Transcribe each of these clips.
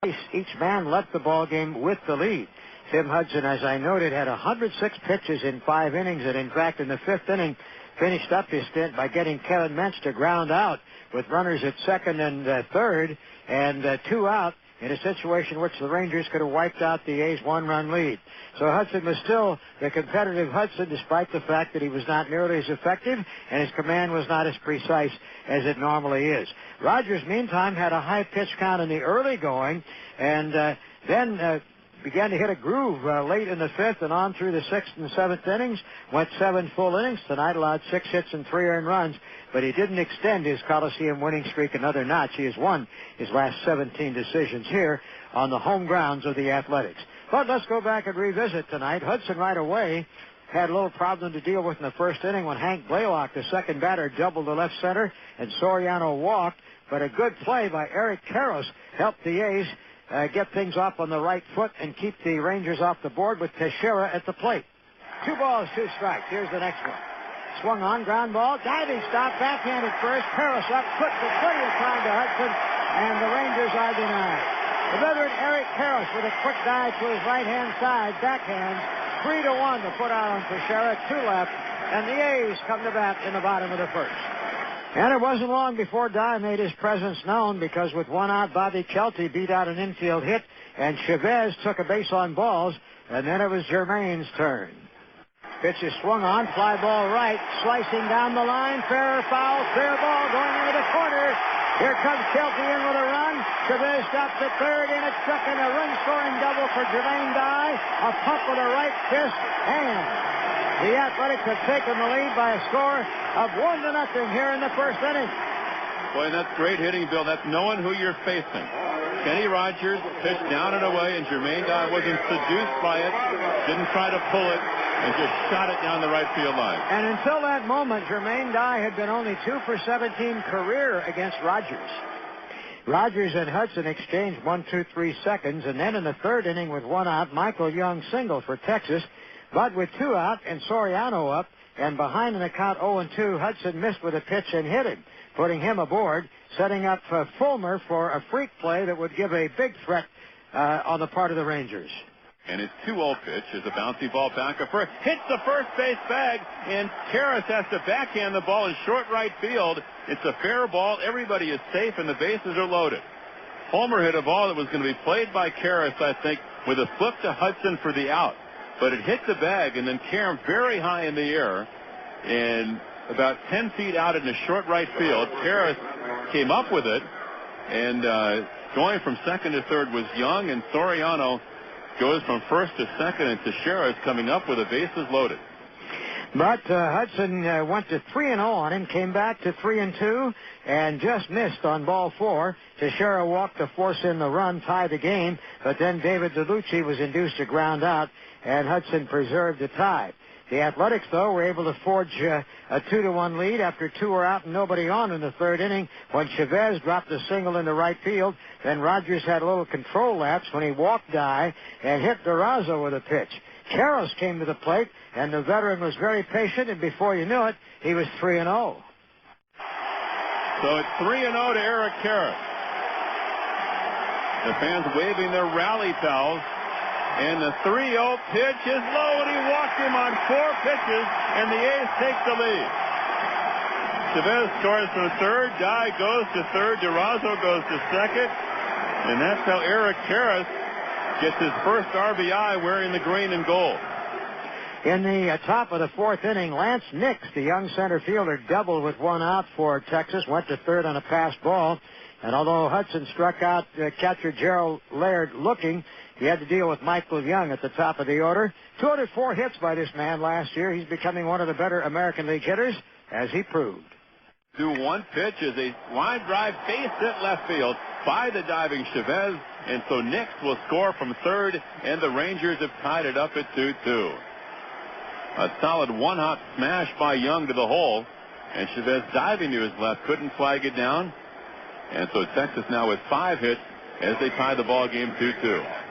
Each man left the ball game with the lead. Tim Hudson, as I noted, had 106 pitches in 5 innings, and in fact, in the 5th inning, finished up his stint by getting Kevin Mentz to ground out with runners at second and third, and 2 out in a situation in which the Rangers could have wiped out the A's 1-run lead. So Hudson was still the competitive Hudson, despite the fact that he was not nearly as effective and his command was not as precise as it normally is. Rogers, meantime, had a high pitch count in the early going, and then began to hit a groove late in the 5th and on through the 6th and 7th innings. Went 7 full innings tonight, allowed 6 hits and 3 earned runs, but he didn't extend his Coliseum winning streak another notch. He has won his last 17 decisions here on the home grounds of the Athletics. But let's go back and revisit tonight. Hudson right away had a little problem to deal with in the 1st inning when Hank Blaylock, the second batter, doubled to left center and Soriano walked, but a good play by Eric Karros helped the A's get things off on the right foot and keep the Rangers off the board with Teixeira at the plate. 2 balls, 2 strikes. Here's the next one. Swung on, ground ball, diving stop, backhanded first. Karros up, puts it plenty of time to Hudson, and the Rangers are denied. The veteran Eric Karros with a quick dive to his right-hand side, backhands, 3-1 to put out on Teixeira, 2 left, and the A's come to bat in the bottom of the 1st. And it wasn't long before Dye made his presence known, because with 1 out, Bobby Kelty beat out an infield hit, and Chavez took a base on balls, and then it was Germain's turn. Pitch is swung on, fly ball right, slicing down the line, fair or foul, fair ball going into the corner. Here comes Kelty in with a run. Chavez stops at third, in at second, a run-scoring double for Jermaine Dye, a pump with a right fist, and the Athletics have taken the lead by a score of 1-0 here in the 1st inning. Boy, that's great hitting, Bill. That's knowing who you're facing. Kenny Rogers pitched down and away, and Jermaine Dye wasn't seduced by it, didn't try to pull it, and just shot it down the right field line. And until that moment, Jermaine Dye had been only 2 for 17 career against Rogers. Rogers and Hudson exchanged 1, 2, 3 seconds, and then in the 3rd inning with 1 out, Michael Young singled for Texas. But with 2 out and Soriano up and behind in the count 0-2, Hudson missed with a pitch and hit him, putting him aboard, setting up Fulmer for a freak play that would give a big threat on the part of the Rangers. And his 2-0 pitch is a bouncy ball back up first. Hits the first base bag, and Karros has to backhand the ball in short right field. It's a fair ball. Everybody is safe, and the bases are loaded. Fulmer hit a ball that was going to be played by Karros, I think, with a flip to Hudson for the out. But it hit the bag and then caromed very high in the air, and about 10 feet out in the short right field. Karros came up with it, and going from second to third was Young, and Soriano goes from first to second, and Teixeira is coming up with the bases loaded. But Hudson went to 3-0 on him, came back to 3-2, and just missed on ball 4. Teixeira walked to force in the run, tie the game, but then David DeLucci was induced to ground out, and Hudson preserved the tie. The Athletics, though, were able to forge a 2-1 lead after 2 were out and nobody on in the 3rd inning when Chavez dropped a single into right field. Then Rogers had a little control lapse when he walked Dye and hit Durazo with a pitch. Karros came to the plate, and the veteran was very patient, and before you knew it, he was 3-0. So it's 3-0 to Eric Karros. The fans waving their rally towels. And the 3-0 pitch is low, and he walked him on 4 pitches, and the A's take the lead. Chavez scores from third. Dye goes to third. Durazo goes to second. And that's how Eric Karros gets his first RBI wearing the green and gold. In the top of the 4th inning, Lance Nix, the young center fielder, doubled with 1 out for Texas, went to third on a passed ball. And although Hudson struck out catcher Gerald Laird looking, he had to deal with Michael Young at the top of the order. 204 hits by this man last year. He's becoming one of the better American League hitters, as he proved. 2-1 pitch is a line drive base hit left field by the diving Chavez, and so Nix will score from third, and the Rangers have tied it up at 2-2. A solid 1-hop smash by Young to the hole, and Chavez diving to his left couldn't flag it down, and so Texas now with 5 hits as they tie the ball game 2-2.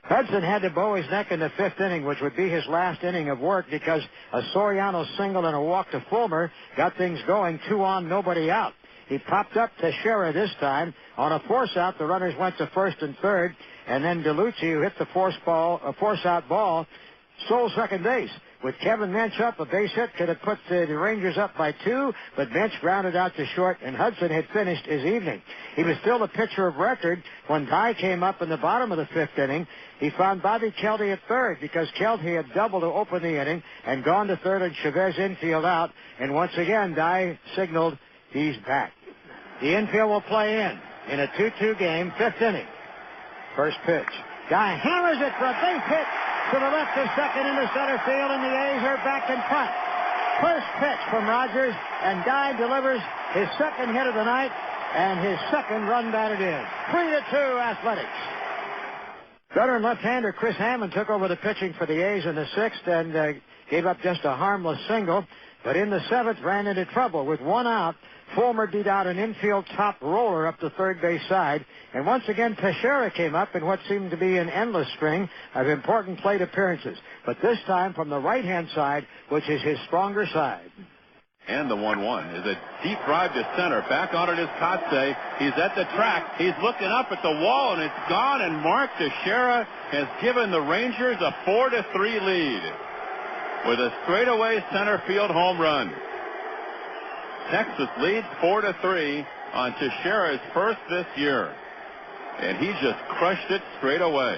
Hudson had to bow his neck in the 5th inning, which would be his last inning of work, because a Soriano single and a walk to Fulmer got things going, 2 on, nobody out. He popped up Teixeira this time. On a force-out, the runners went to first and third, and then DeLucci, who hit the force-out ball, stole second base. With Kevin Mench up, a base hit could have put the Rangers up by 2, but Mench grounded out to short, and Hudson had finished his evening. He was still the pitcher of record when Dye came up in the bottom of the fifth inning. He found Bobby Kelty at third because Kelty had doubled to open the inning and gone to third and Chavez infield out, and once again Dye signaled he's back. The infield will play in a 2-2 game, fifth inning. First pitch. Dye hammers it for a base hit to the left of second into center field, and the A's are back in front. First pitch from Rogers, and Dye delivers his second hit of the night and his second run batted in. 3-2 Athletics. Veteran left-hander Chris Hammond took over the pitching for the A's in the sixth and gave up just a harmless single, but in the seventh ran into trouble with one out. Fulmer beat out an infield top roller up the third base side, and once again Teixeira came up in what seemed to be an endless string of important plate appearances, but this time from the right-hand side, which is his stronger side. And the 1-1 is a deep drive to center. Back on it is Kotze. He's at the track. He's looking up at the wall, and it's gone, and Mark Teixeira has given the Rangers a 4-3 lead with a straightaway center field home run. Texas leads 4-3 on Teixeira's first this year. And he just crushed it straight away.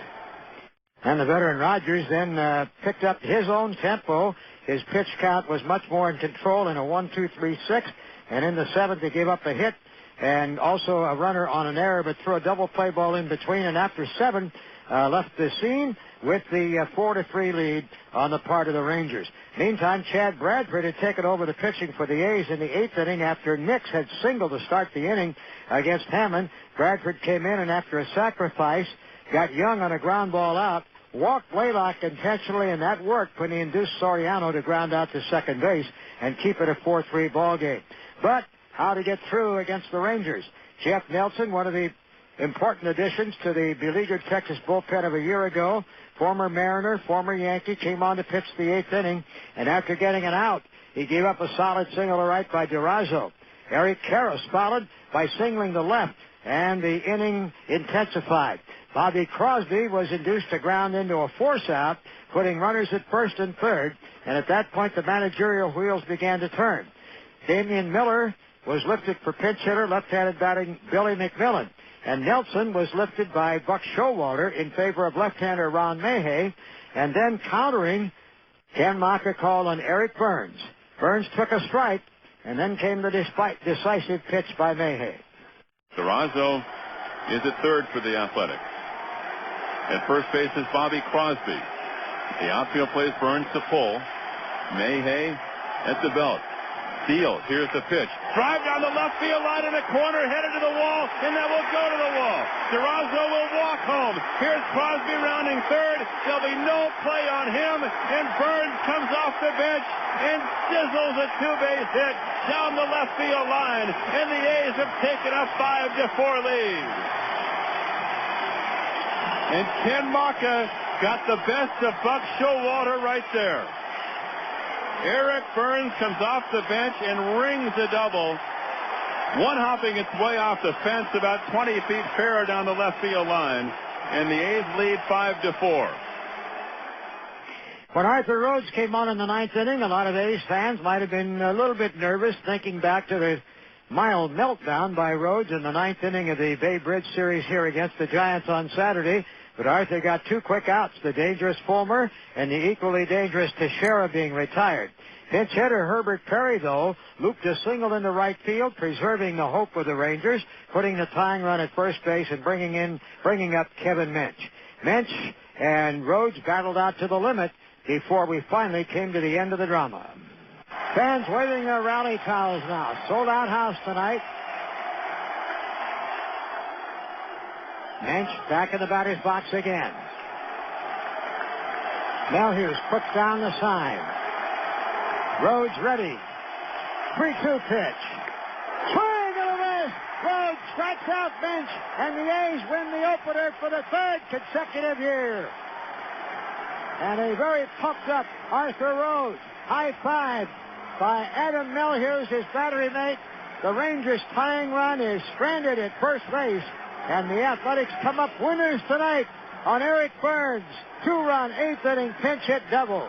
And the veteran Rogers then picked up his own tempo. His pitch count was much more in control in a 1-2-3-6. And in the seventh, he gave up a hit and also a runner on an error, but threw a double play ball in between. And after seven, left the scene with the 4-3 lead on the part of the Rangers. Meantime, Chad Bradford had taken over the pitching for the A's in the eighth inning after Nix had singled to start the inning against Hammond. Bradford came in and after a sacrifice got Young on a ground ball out, walked Blaylock intentionally, and that worked when he induced Soriano to ground out to second base and keep it a 4-3 ball game. But how to get through against the Rangers? Jeff Nelson, one of the important additions to the beleaguered Texas bullpen of a year ago, former Mariner, former Yankee, came on to pitch the eighth inning, and after getting an out, he gave up a solid single to right by Durazo. Eric Karras followed by singling to left, and the inning intensified. Bobby Crosby was induced to ground into a force-out, putting runners at first and third, and at that point the managerial wheels began to turn. Damian Miller was lifted for pinch hitter, left-handed batting Billy McMillan. And Nelson was lifted by Buck Showalter in favor of left-hander Ron Mayhay. And then countering, Ken Maka called on Eric Burns. Burns took a strike, and then came the decisive pitch by Mayhay. Durazo is at third for the Athletics. At first base is Bobby Crosby. The outfield plays Burns to pull. Mayhay at the belt. Steele, here's the pitch. Drive down the left field line in the corner, headed to the wall, and that will go to the wall. Durazo will walk home. Here's Crosby rounding third. There'll be no play on him, and Burns comes off the bench and sizzles a two-base hit down the left field line, and the A's have taken a 5-4 lead. And Ken Maka got the best of Buck Showalter right there. Eric Burns comes off the bench and rings a double. One hopping its way off the fence about 20 feet fair down the left field line. And the A's lead 5-4. When Arthur Rhodes came on in the ninth inning, a lot of A's fans might have been a little bit nervous, thinking back to the mild meltdown by Rhodes in the ninth inning of the Bay Bridge series here against the Giants on Saturday. But Arthur got two quick outs, the dangerous Fulmer and the equally dangerous Teixeira being retired. Pinch hitter Herbert Perry, though, looped a single into right field, preserving the hope of the Rangers, putting the tying run at first base and bringing up Kevin Mench. Mench and Rhodes battled out to the limit before we finally came to the end of the drama. Fans waving their rally towels now. Sold-out house tonight. Mench back in the batter's box again. Melhuse puts down the sign. Rhodes ready. 3-2 pitch. Swing and a miss. Rhodes strikes out Mench, and the A's win the opener for the third consecutive year. And a very pumped up Arthur Rhodes. High five by Adam Melhuse, his battery mate, The Rangers' tying run is stranded at first base, and the Athletics come up winners tonight on Eric Burns' 2-run 8th inning pinch hit double.